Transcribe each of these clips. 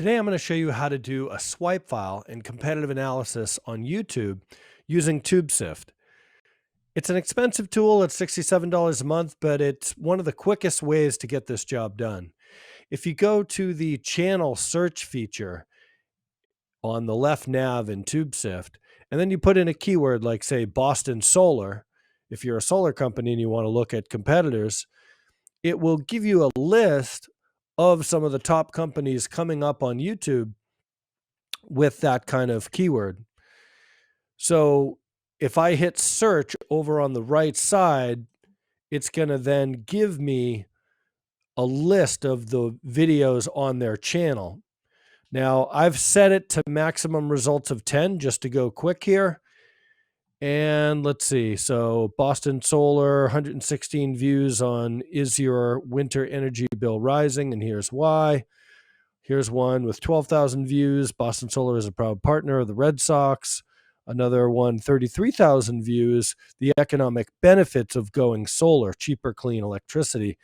Today I'm going to show you how to do a swipe file and competitive analysis on YouTube using TubeSift. It's an expensive tool, it's $67 a month, but it's one of the quickest ways to get this job done. If you go to the channel search feature on the left nav in TubeSift, and then you put in a keyword like, say, Boston Solar, if you're a solar company and you want to look at competitors, it will give you a list of some of the top companies coming up on YouTube with that kind of keyword. So if I hit search over on the right side, it's going to then give me a list of the videos on their channel. Now, I've set it to maximum results of 10 just to go quick here. And let's see. So Boston Solar, 116 views on Is Your Winter Energy Bill Rising? And here's why. Here's one with 12,000 views. Boston Solar is a proud partner of the Red Sox. Another one, 33,000 views. The economic benefits of going solar, cheaper, clean electricity.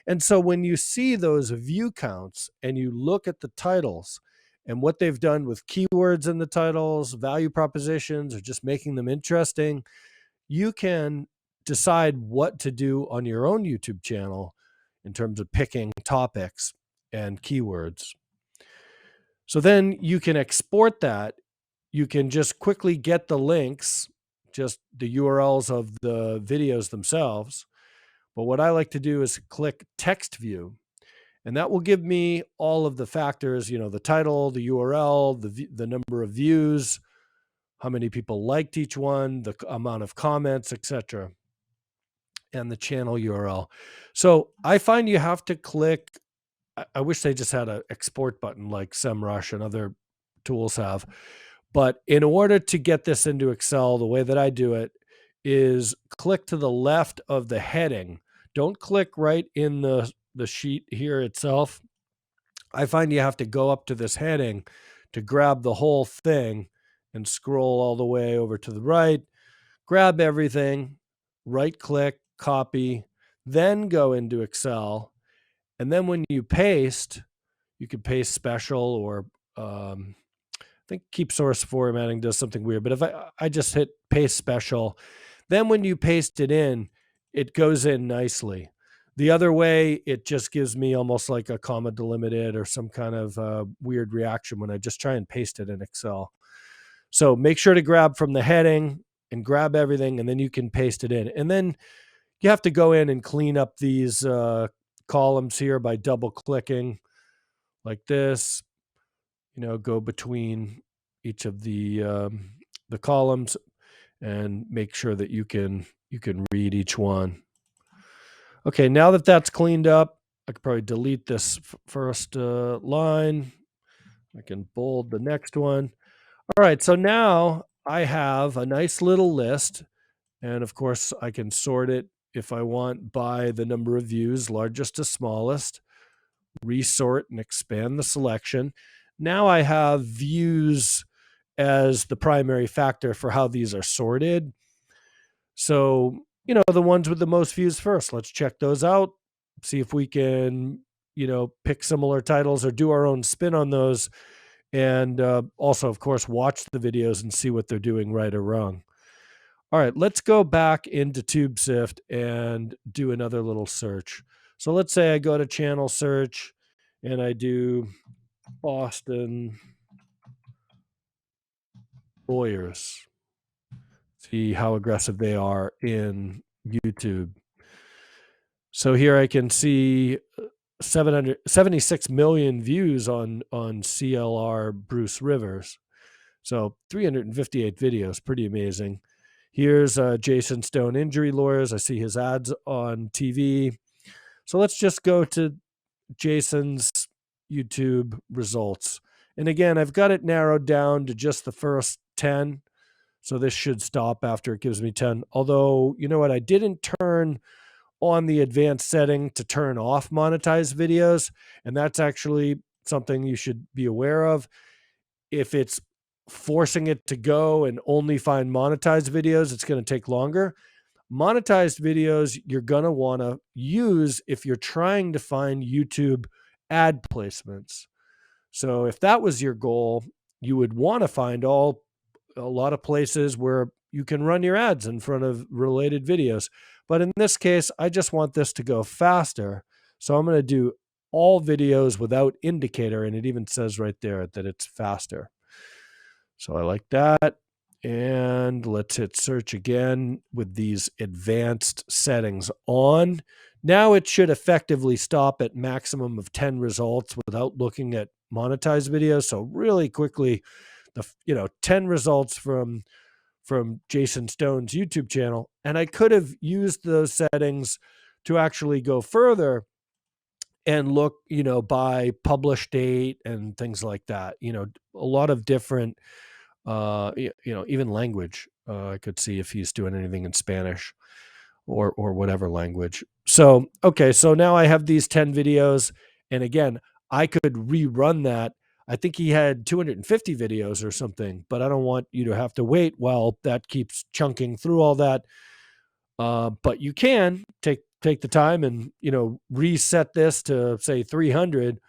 And so when you see those view counts and you look at the titles and what they've done with keywords in the titles, value propositions, or just making them interesting, you can decide what to do on your own YouTube channel in terms of picking topics and keywords. So then you can export that. You can just quickly get the links, just the URLs of the videos themselves. But what I like to do is click text view, and that will give me all of the factors, the title, the URL, the number of views, how many people liked each one, the amount of comments, etc., and the channel URL. So I find you have to click. I wish they just had an export button like SEMrush and other tools have. But in order to get this into Excel, the way that I do it is click to the left of the heading. Don't click right in the sheet here itself. I find you have to go up to this heading to grab the whole thing and scroll all the way over to the right, grab everything, right click, copy, then go into Excel. And then when you paste, you can paste special or I think keep source formatting does something weird. But if I just hit paste special, then when you paste it in, it goes in nicely. The other way, it just gives me almost like a comma delimited or some kind of weird reaction when I just try and paste it in Excel. So make sure to grab from the heading and grab everything, and then you can paste it in. And then you have to go in and clean up these columns here by double clicking like this, go between each of the columns and make sure that you can read each one. Okay, now that that's cleaned up, I could probably delete this first line. I can bold the next one. All right, so now I have a nice little list, and of course I can sort it if I want by the number of views, largest to smallest, resort and expand the selection. Now I have views as the primary factor for how these are sorted. So, the ones with the most views first, let's check those out, see if we can, pick similar titles or do our own spin on those. And also, of course, watch the videos and see what they're doing right or wrong. All right, let's go back into TubeSift and do another little search. So let's say I go to channel search and I do Boston lawyers. See how aggressive they are in YouTube. So here I can see 776 million views on CLR Bruce Rivers. So 358 videos, pretty amazing. Here's Jason Stone Injury Lawyers. I see his ads on TV. So let's just go to Jason's YouTube results. And again, I've got it narrowed down to just the first 10. So this should stop after it gives me 10. Although, you know what? I didn't turn on the advanced setting to turn off monetized videos. And that's actually something you should be aware of. If it's forcing it to go and only find monetized videos, it's going to take longer. Monetized videos you're going to want to use if you're trying to find YouTube ad placements. So if that was your goal, you would want to find a lot of places where you can run your ads in front of related videos. But in this case, I just want this to go faster. So I'm going to do all videos without indicator. And it even says right there that it's faster. So I like that. And let's hit search again with these advanced settings on. Now it should effectively stop at maximum of 10 results without looking at monetized videos. So really quickly, 10 results from Jason Stone's YouTube channel. And I could have used those settings to actually go further and look, by publish date and things like that. A lot of different, even language. I could see if he's doing anything in Spanish or whatever language. So, okay, so now I have these 10 videos. And again, I could rerun that. I think he had 250 videos or something, but I don't want you to have to wait while that keeps chunking through all that. But you can take the time and, reset this to say 300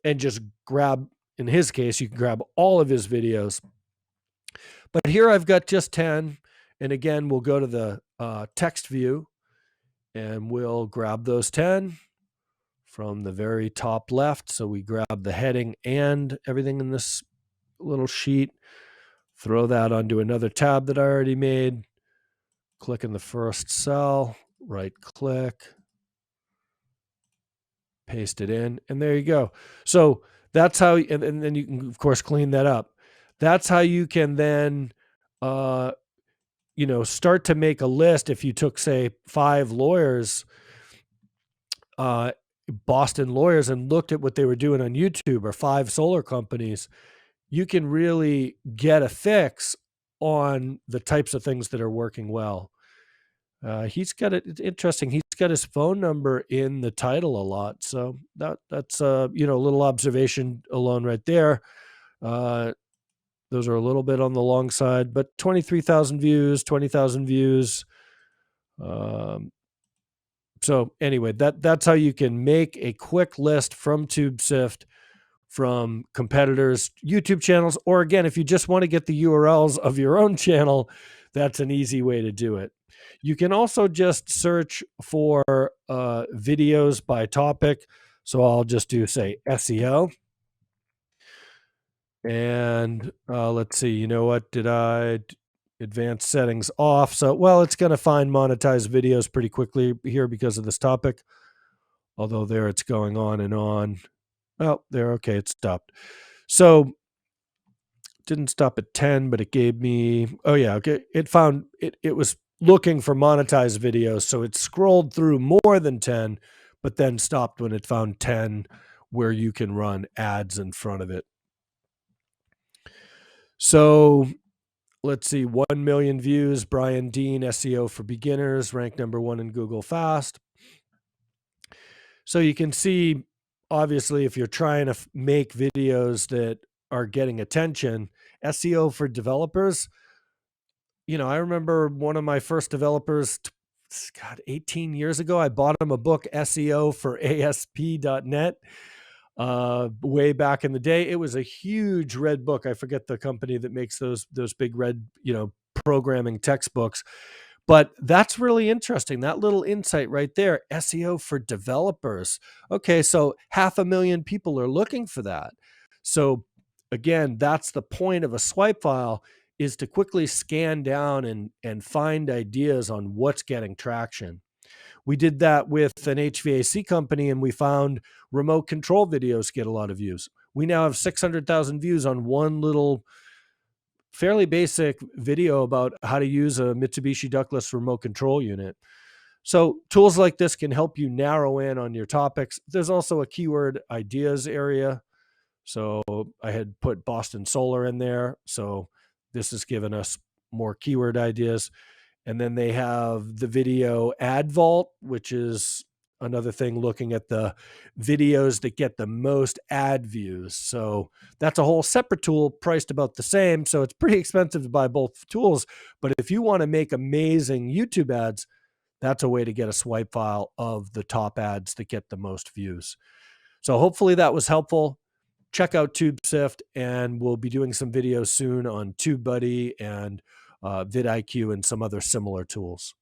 and just grab, in his case, you can grab all of his videos. But here I've got just 10. And again, we'll go to the text view and we'll grab those 10 from the very top left. So we grab the heading and everything in this little sheet, throw that onto another tab that I already made, click in the first cell, right click, paste it in, and there you go. So that's how, and then you can, of course, clean that up. That's how you can then, start to make a list. If you took, say, 5 lawyers, Boston lawyers, and looked at what they were doing on YouTube, or 5 solar companies, you can really get a fix on the types of things that are working well. He's got it. It's interesting. He's got his phone number in the title a lot. So that's a little observation alone right there. Those are a little bit on the long side, but 23,000 views, 20,000 views. So anyway, that's how you can make a quick list from TubeSift from competitors' YouTube channels. Or again, if you just want to get the URLs of your own channel, that's an easy way to do it. You can also just search for videos by topic. So I'll just do, say, SEO. And let's see, you know what? Did I advanced settings off? So, well, it's going to find monetized videos pretty quickly here because of this topic. Although there it's going on and on. Oh, there. Okay, it stopped. So didn't stop at 10, but it gave me, oh yeah, okay. It found it was looking for monetized videos. So it scrolled through more than 10, but then stopped when it found 10 where you can run ads in front of it. So let's see, 1 million views, Brian Dean, SEO for beginners, ranked #1 in Google Fast. So you can see, obviously, if you're trying to make videos that are getting attention, SEO for developers, I remember one of my first developers, God, 18 years ago, I bought him a book, SEO for ASP.NET. Way back in the day. It was a huge red book. I forget the company that makes those big red, programming textbooks. But that's really interesting. That little insight right there, SEO for developers. Okay, so 500,000 people are looking for that. So again, that's the point of a swipe file, is to quickly scan down and find ideas on what's getting traction. We did that with an HVAC company, and we found remote control videos get a lot of views. We now have 600,000 views on one little fairly basic video about how to use a Mitsubishi Ductless remote control unit. So tools like this can help you narrow in on your topics. There's also a keyword ideas area. So I had put Boston Solar in there. So this has given us more keyword ideas. And then they have the video ad vault, which is another thing looking at the videos that get the most ad views. So that's a whole separate tool priced about the same. So it's pretty expensive to buy both tools. But if you want to make amazing YouTube ads, that's a way to get a swipe file of the top ads that get the most views. So hopefully that was helpful. check out TubeSift, and we'll be doing some videos soon on TubeBuddy and vidIQ and some other similar tools.